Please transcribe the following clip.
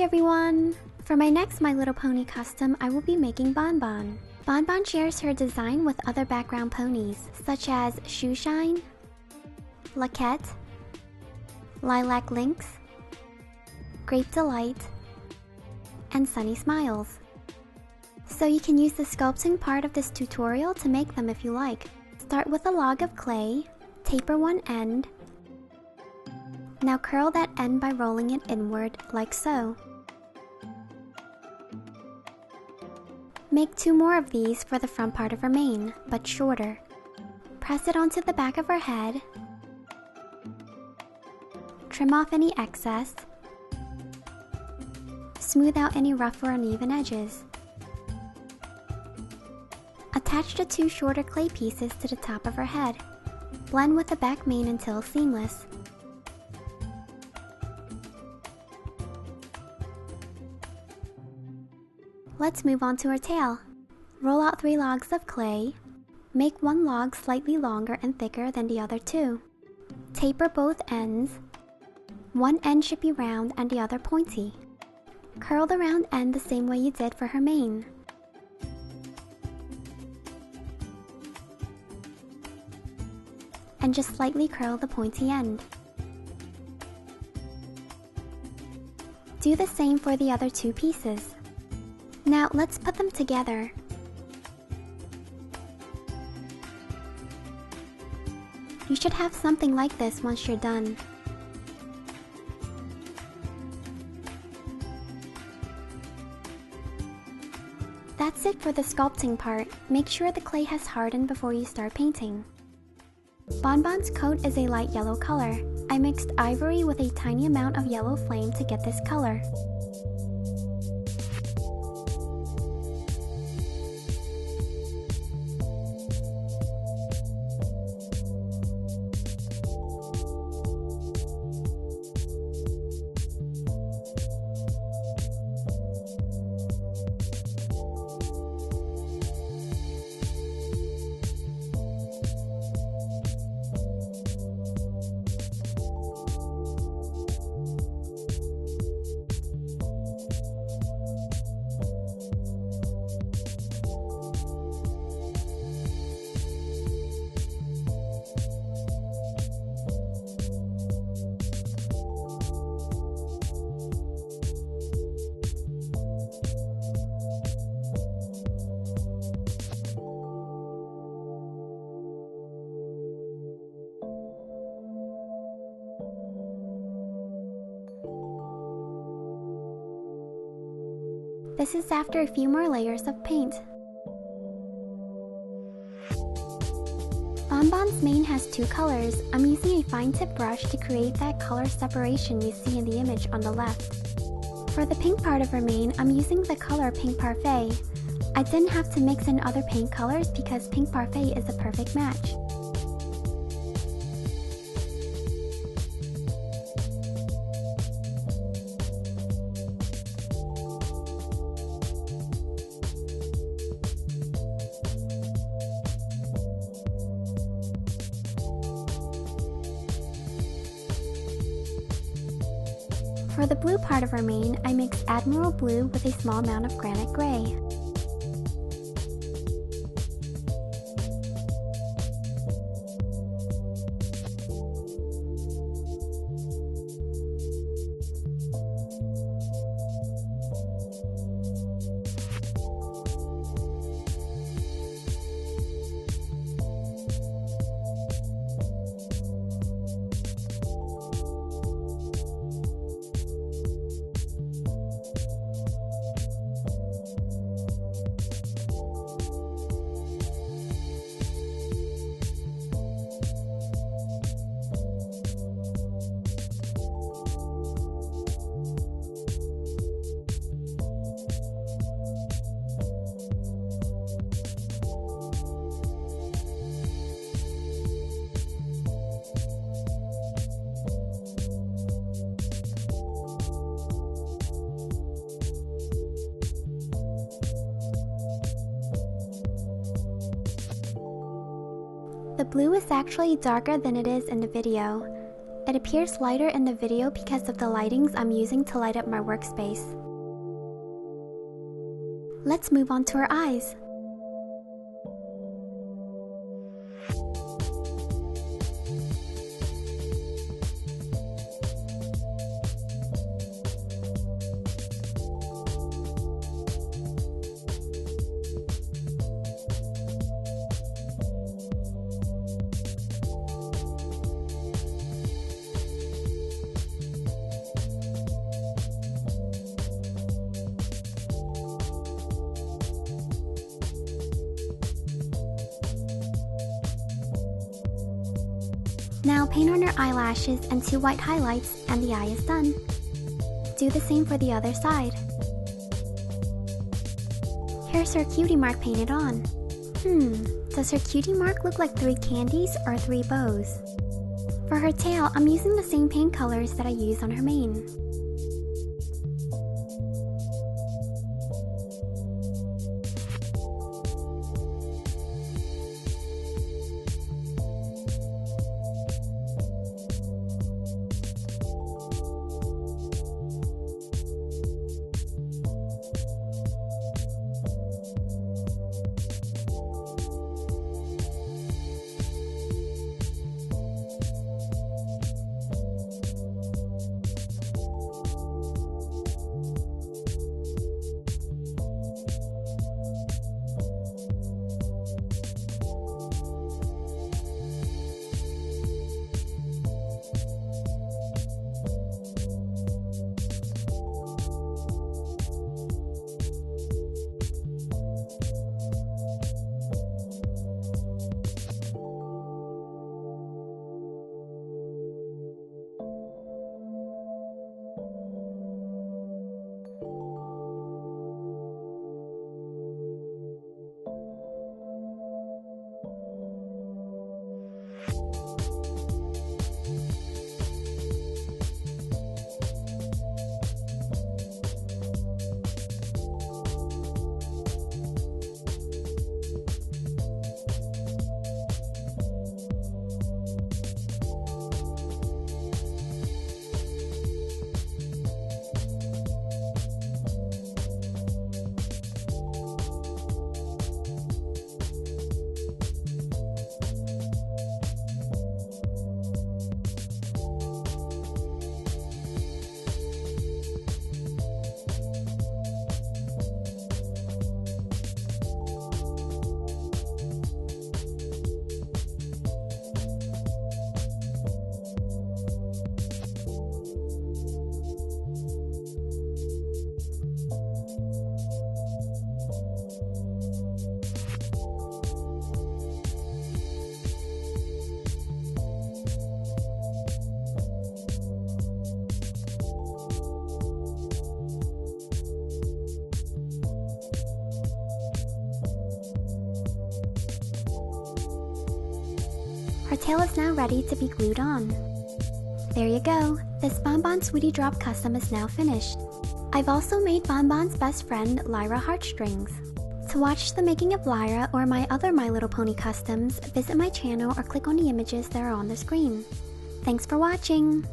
everyone! For my next My Little Pony custom, I will be making Bonbon. Bonbon shares her design with other background ponies, such as Shoeshine, Luckette, Lilac Links, Grape Delight, and Sunny Smiles. So you can use the sculpting part of this tutorial to make them if you like. Start with a log of clay, taper one end. Now curl that end by rolling it inward like so. Make 2 more of these for the front part of her mane, but shorter. Press it onto the back of her head. Trim off any excess. Smooth out any rough or uneven edges. Attach the 2 shorter clay pieces to the top of her head. Blend with the back mane until seamless. Let's move on to her tail. Roll out 3 logs of clay. Make 1 log slightly longer and thicker than the other 2. Taper both ends. One end should be round and the other pointy. Curl the round end the same way you did for her mane. And just slightly curl the pointy end. Do the same for the other 2 pieces. Now let's put them together. You should have something like this once you're done. That's it for the sculpting part. Make sure the clay has hardened before you start painting. Bonbon's coat is a light yellow color. I mixed ivory with a tiny amount of yellow flame to get this color. This is after a few more layers of paint. Bonbon's mane has 2 colors. I'm using a fine tip brush to create that color separation you see in the image on the left. For the pink part of her mane, I'm using the color Pink Parfait. I didn't have to mix in other paint colors because Pink Parfait is a perfect match. For the blue part of her mane, I mixed Admiral Blue with a small amount of Granite Gray. The blue is actually darker than it is in the video. It appears lighter in the video because of the lightings I'm using to light up my workspace. Let's move on to her eyes. Now paint on her eyelashes and 2 white highlights and the eye is done. Do the same for the other side. Here's her cutie mark painted on. Does her cutie mark look like 3 candies or 3 bows? For her tail, I'm using the same paint colors that I used on her mane. Her tail is now ready to be glued on. There you go, this Bonbon Sweetie Drop custom is now finished. I've also made Bonbon's best friend, Lyra Heartstrings. To watch the making of Lyra or my other My Little Pony customs, visit my channel or click on the images that are on the screen. Thanks for watching!